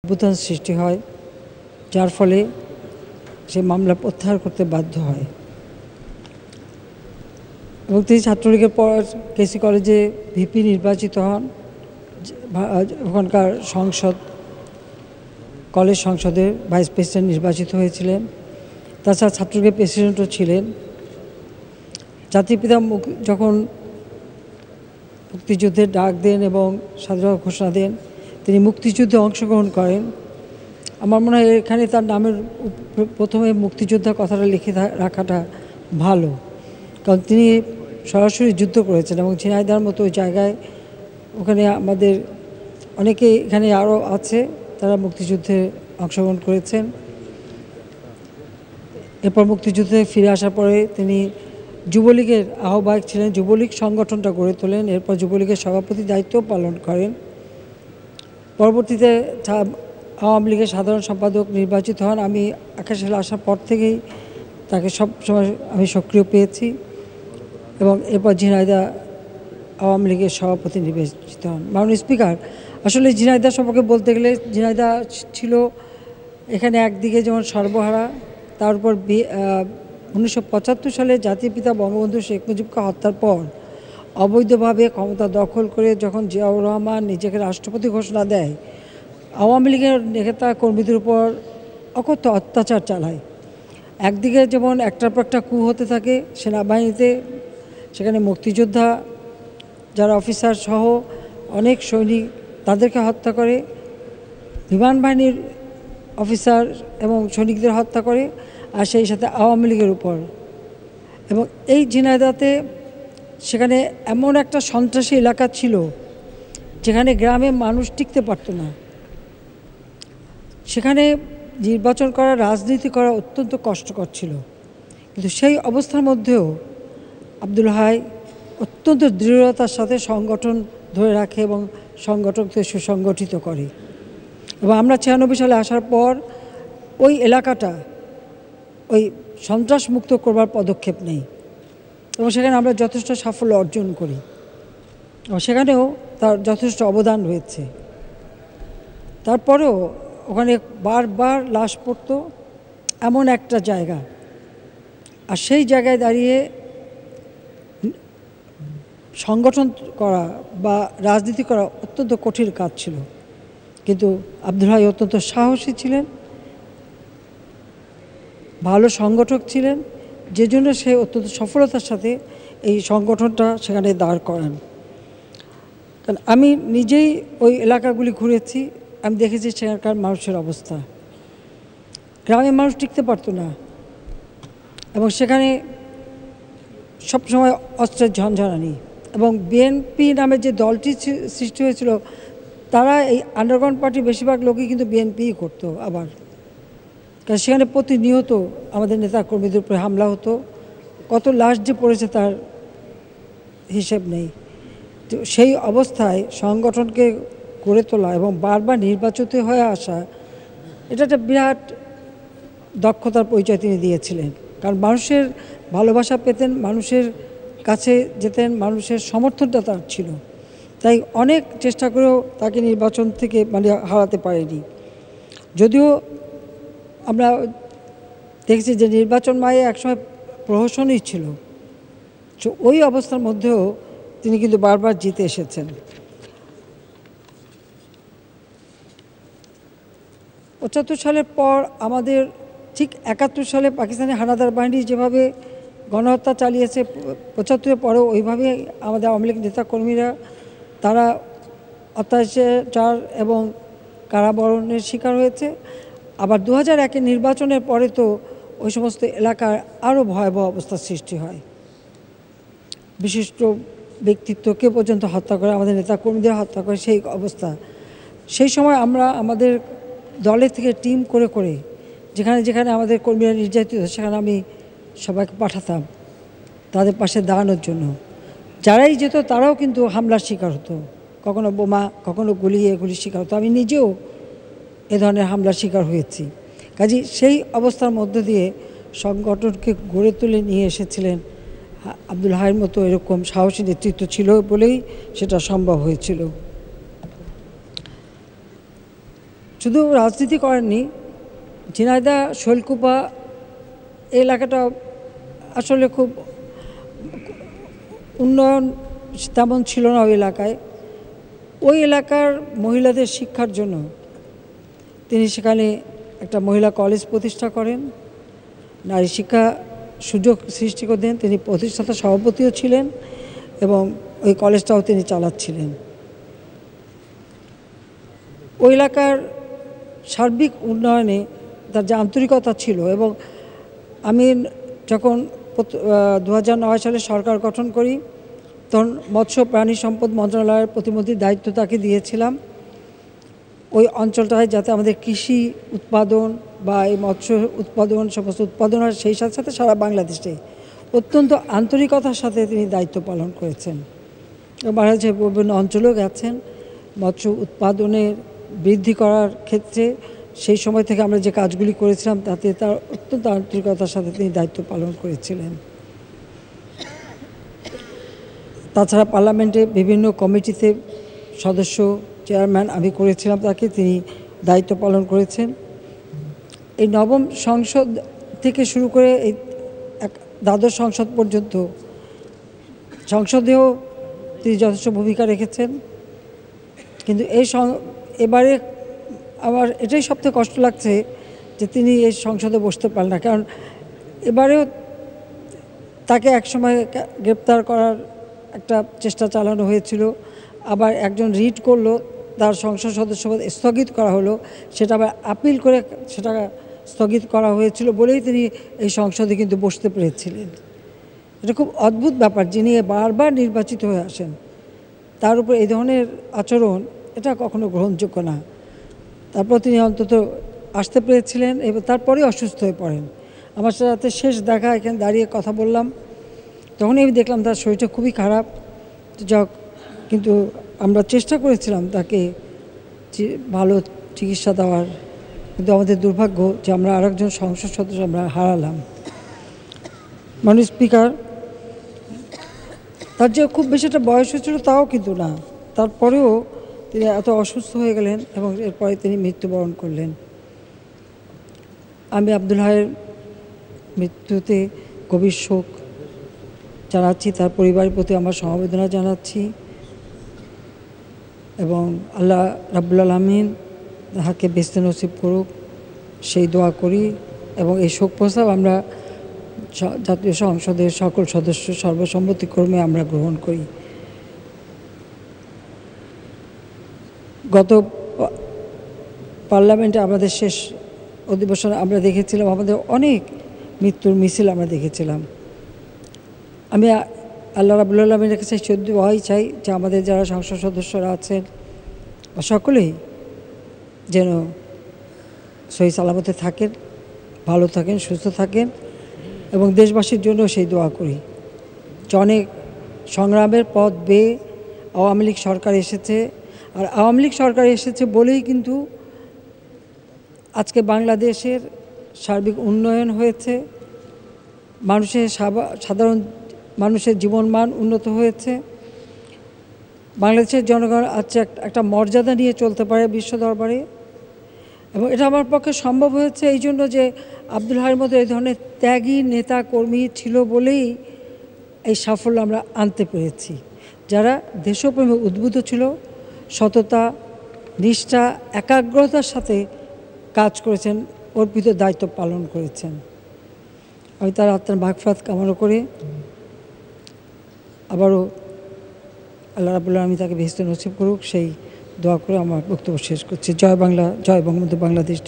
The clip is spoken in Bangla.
অভ্যুত্থান সৃষ্টি হয়, যার ফলে সে মামলা প্রত্যাহার করতে বাধ্য হয় এবং তিনি ছাত্রলীগের পর কেসি কলেজে ভিপি নির্বাচিত হন। ওখানকার কলেজ সংসদের ভাইস প্রেসিডেন্ট নির্বাচিত হয়েছিলেন। তাছাড়া ছাত্রলীগের প্রেসিডেন্টও ছিলেন। জাতির পিতা যখন মুক্তিযুদ্ধের ডাক দেন এবং স্বাধীনতা ঘোষণা দেন, তিনি মুক্তিযুদ্ধে অংশগ্রহণ করেন। আমার মনে হয় এখানে তার নামের প্রথমে মুক্তিযোদ্ধা কথাটা লিখে রাখাটা ভালো, কারণ তিনি সরাসরি যুদ্ধ করেছেন এবং ঝিনাইদহের মতো ওই জায়গায় ওখানে আমাদের অনেকে এখানে আরও আছে তারা মুক্তিযুদ্ধে অংশগ্রহণ করেছেন। এরপর মুক্তিযুদ্ধে ফিরে আসার পরে তিনি যুবলীগের আহ্বায়ক ছিলেন, যুবলীগ সংগঠনটা গড়ে তোলেন। এরপর যুবলীগের সভাপতি দায়িত্ব পালন করেন। পরবর্তীতে আওয়ামী লীগের সাধারণ সম্পাদক নির্বাচিত হন। আমি 81 সালে আসার পর থেকেই তাকে সব সময় আমি সক্রিয় পেয়েছি এবং এরপর ঝিনাইদহ আওয়ামী লীগের সভাপতি নির্বাচিত হন। মাননীয় স্পিকার, আসলে ঝিনাইদহ সম্পর্কে বলতে গেলে ঝিনাইদহ ছিল এখানে একদিকে যেমন সর্বহারা, তার উপর 1975 সালে জাতির পিতা বঙ্গবন্ধু শেখ মুজিবকে হত্যার পর অবৈধভাবে ক্ষমতা দখল করে যখন জিয়াউর রহমান নিজেকে রাষ্ট্রপতি ঘোষণা দেয়, আওয়ামী লীগের নেতা কর্মীদের উপর অকথ্য অত্যাচার চালায়। একদিকে যেমন একটার পর একটা কু হতে থাকে সেনাবাহিনীতে, সেখানে মুক্তিযোদ্ধা যারা অফিসার সহ অনেক সৈনিক তাদেরকে হত্যা করে, বিমান বাহিনীর অফিসার এবং সৈনিকদের হত্যা করে, আর সেই সাথে আওয়ামী লীগের উপর। এবং এই ঝিনাইদহতে সেখানে এমন একটা সন্ত্রাসী এলাকা ছিল যেখানে গ্রামে মানুষ টিকতে পারতো না। সেখানে নির্বাচন করা, রাজনীতি করা অত্যন্ত কষ্টকর ছিল। কিন্তু সেই অবস্থার মধ্যেও আব্দুল হাই অত্যন্ত দৃঢ়তার সাথে সংগঠন ধরে রাখে এবং সংগঠনকে সুসংগঠিত করে। এবং আমরা 96 সালে আসার পর ওই এলাকাটা ওই সন্ত্রাস মুক্ত করবার পদক্ষেপ নেই এবং সেখানে আমরা যথেষ্ট সাফল্য অর্জন করি এবং সেখানেও তার যথেষ্ট অবদান রয়েছে। তারপরেও ওখানে বারবার লাশ পড়তো, এমন একটা জায়গা, আর সেই জায়গায় দাঁড়িয়ে সংগঠন করা বা রাজনীতি করা অত্যন্ত কঠিন কাজ ছিল। কিন্তু আব্দুল হাই অত্যন্ত সাহসী ছিলেন, ভালো সংগঠক ছিলেন, যে জন্য সে অত্যন্ত সফলতার সাথে এই সংগঠনটা সেখানে দাঁড় করান। কারণ আমি নিজেই ওই এলাকাগুলি ঘুরেছি, আমি দেখেছি সেখানকার মানুষের অবস্থা। গ্রামের মানুষ টিকতে পারতো না এবং সেখানে সবসময় অস্ত্রের ঝনঝনানি। এবং বিএনপি নামে যে দলটি সৃষ্টি হয়েছিল তারা এই আন্ডারগ্রাউন্ড পার্টির বেশিরভাগ লোকই কিন্তু বিএনপিই করতো। আবার কারণ সেখানে প্রতিনিয়ত আমাদের নেতা কর্মীদের উপরে হামলা হতো, কত লাশ যে পড়েছে তার হিসেব নেই। তো সেই অবস্থায় সংগঠনকে গড়ে তোলা এবং বারবার নির্বাচিত হয়ে আসা, এটা একটা বিরাট দক্ষতার পরিচয় তিনি দিয়েছিলেন। কারণ মানুষের ভালোবাসা পেতেন, মানুষের কাছে যেতেন, মানুষের সমর্থনটা তার ছিল। তাই অনেক চেষ্টা করেও তাকে নির্বাচন থেকে হারাতে পারেনি। যদিও আমরা দেখছি যে নির্বাচন মায়ে একসময় প্রহসনই ছিল, তো ওই অবস্থার মধ্যেও তিনি কিন্তু বারবার জিতে এসেছেন। 75 সালের পর আমাদের ঠিক 71 সালে পাকিস্তানি হানাদার বাহিনী যেভাবে গণহত্যা চালিয়েছে, 75-এর পরেও ওইভাবে আমাদের আওয়ামী লীগ নেতাকর্মীরা তারা অত্যাচার এবং কারাবরণের শিকার হয়েছে। আবার 2001-এর নির্বাচনের পরে তো ওই সমস্ত এলাকার আরও ভয়াবহ অবস্থার সৃষ্টি হয়। বিশিষ্ট ব্যক্তিত্বকে পর্যন্ত হত্যা করে, আমাদের নেতাকর্মীদের হত্যা করে সেই অবস্থা। সেই সময় আমরা আমাদের দলের থেকে টিম করে করে যেখানে যেখানে আমাদের কর্মীরা নির্যাতিত সেখানে আমি সবাইকে পাঠাতাম তাদের পাশে দাঁড়ানোর জন্য। যারাই যেত তারাও কিন্তু হামলার শিকার হতো, কখনো বোমা, কখনো এগুলির শিকার হতো। আমি নিজেও এ ধরনের হামলার শিকার হয়েছি। কাজেই সেই অবস্থার মধ্য দিয়ে সংগঠনকে গড়ে তুলে নিয়ে এসেছিলেন আব্দুল হাইয়ের মতো এরকম সাহসী নেতৃত্ব ছিল বলেই সেটা সম্ভব হয়েছিল। শুধু রাজনীতি করেননি, ঝিনাইদহ শৈলকুপা এই এলাকাটা আসলে খুব উন্নয়ন তেমন ছিল না ওই এলাকায়। ওই এলাকার মহিলাদের শিক্ষার জন্য তিনি সেখানে একটা মহিলা কলেজ প্রতিষ্ঠা করেন, নারী শিক্ষা সুযোগ সৃষ্টি করে দেন। তিনি প্রতিষ্ঠাতা সভাপতিও ছিলেন এবং ওই কলেজটাও তিনি চালাচ্ছিলেন। ওই এলাকার সার্বিক উন্নয়নে তার যে আন্তরিকতা ছিল, এবং আমি যখন 2009 সালে সরকার গঠন করি তখন মৎস্য প্রাণী সম্পদ মন্ত্রণালয়ের প্রতিমন্ত্রীর দায়িত্ব তাকে দিয়েছিলাম ওই অঞ্চলটায় যাতে আমাদের কৃষি উৎপাদন বা এই মৎস্য উৎপাদন সমস্ত উৎপাদন হয়, সেই সাথে সাথে সারা বাংলাদেশে অত্যন্ত আন্তরিকতার সাথে তিনি দায়িত্ব পালন করেছেন। বাংলাদেশের বিভিন্ন অঞ্চলেও গেছেন মৎস্য উৎপাদনের বৃদ্ধি করার ক্ষেত্রে। সেই সময় থেকে আমরা যে কাজগুলি করেছিলাম তাতে তার অত্যন্ত আন্তরিকতার সাথে তিনি দায়িত্ব পালন করেছিলেন। তাছাড়া পার্লামেন্টে বিভিন্ন কমিটিতে সদস্য, চেয়ারম্যান আমি করেছিলাম তাকে, তিনি দায়িত্ব পালন করেছেন। এই নবম সংসদ থেকে শুরু করে এই দ্বাদশ সংসদ পর্যন্ত সংসদেও তিনি যথেষ্ট ভূমিকা রেখেছেন। কিন্তু এবারে আমার এটাই সবথেকে কষ্ট লাগছে যে তিনি এই সংসদে বসতে পারেন না, কারণ এবারেও তাকে একসময় গ্রেপ্তার করার একটা চেষ্টা চালানো হয়েছিল, আবার একজন রিট করলো, তার সংসদ সদস্যপদ স্থগিত করা হলো, সেটা আবার আপিল করে সেটা স্থগিত করা হয়েছিল বলেই তিনি এই সংসদে কিন্তু বসতে পেরেছিলেন। এটা খুব অদ্ভুত ব্যাপার, যিনি বারবার নির্বাচিত হয়ে আসেন তার উপর এই ধরনের আচরণ, এটা কখনো গ্রহণযোগ্য না। তারপর তিনি অন্তত আসতে পেরেছিলেন এবং তারপরে অসুস্থ হয়ে পড়েন। আমার সাথে শেষ দেখা, এখানে দাঁড়িয়ে কথা বললাম, তখনই আমি দেখলাম তার শরীরটা খুবই খারাপ। যাক, কিন্তু আমরা চেষ্টা করেছিলাম তাকে ভালো চিকিৎসা দেওয়ার, কিন্তু আমাদের দুর্ভাগ্য যে আমরা আরেকজন সংসদ সদস্য আমরা হারালাম। মাননীয় স্পিকার, তার যে খুব বেশি একটা বয়স হয়েছিল তাও কিন্তু না, তারপরেও তিনি এত অসুস্থ হয়ে গেলেন এবং এরপরে তিনি মৃত্যুবরণ করলেন। আমি আব্দুল হাইয়ের মৃত্যুতে গভীর শোক জানাচ্ছি, তার পরিবারের প্রতি আমার সমবেদনা জানাচ্ছি এবং আল্লাহ রাব্বুল আলামিন তাহাকে বেহেশতে নসিব করুক সেই দোয়া করি। এবং এই শোক প্রস্তাব আমরা জাতীয় সংসদের সকল সদস্য সর্বসম্মতিক্রমে আমরা গ্রহণ করি। গত পার্লামেন্টে আমাদের শেষ অধিবেশনে আমরা দেখেছিলাম আমাদের অনেক মৃত্যুর মিছিল আমরা দেখেছিলাম। আমি আল্লাহ রাব্বুল আলামিনের কাছে দোয়াই চাই যে আমাদের যারা সংসদ সদস্যরা আছেন সকলেই যেন সহি সালামতে থাকেন, ভালো থাকেন, সুস্থ থাকেন, এবং দেশবাসীর জন্য সেই দোয়া করি যে অনেক সংগ্রামের পথ বেয়ে আওয়ামী লীগ সরকার এসেছে, আর আওয়ামী লীগ সরকার এসেছে বলেই কিন্তু আজকে বাংলাদেশের সার্বিক উন্নয়ন হয়েছে, মানুষের সাধারণ মানুষের জীবনমান উন্নত হয়েছে, বাংলাদেশের জনগণ আজকে একটা মর্যাদা নিয়ে চলতে পারে বিশ্ব দরবারে। এবং এটা আমার পক্ষে সম্ভব হয়েছে এই জন্য যে আব্দুল হাইয়ের মতো এই ধরনের ত্যাগী নেতা কর্মী ছিল বলেই এই সাফল্য আমরা আনতে পেরেছি। যারা দেশপ্রেমে উদ্বুদ্ধ ছিল, সততা, নিষ্ঠা, একাগ্রতার সাথে কাজ করেছেন, অর্পিত দায়িত্ব পালন করেছেন। আমি তার আত্মার মাগফিরাত কামনা করে আবারও আল্লাহ রাব্বুল আলামিন তাকে বেহেশতে নসিব করুক সেই দোয়া করে আমার বক্তব্য শেষ করছি। জয় বাংলা, জয় বঙ্গবন্ধু, বাংলাদেশ।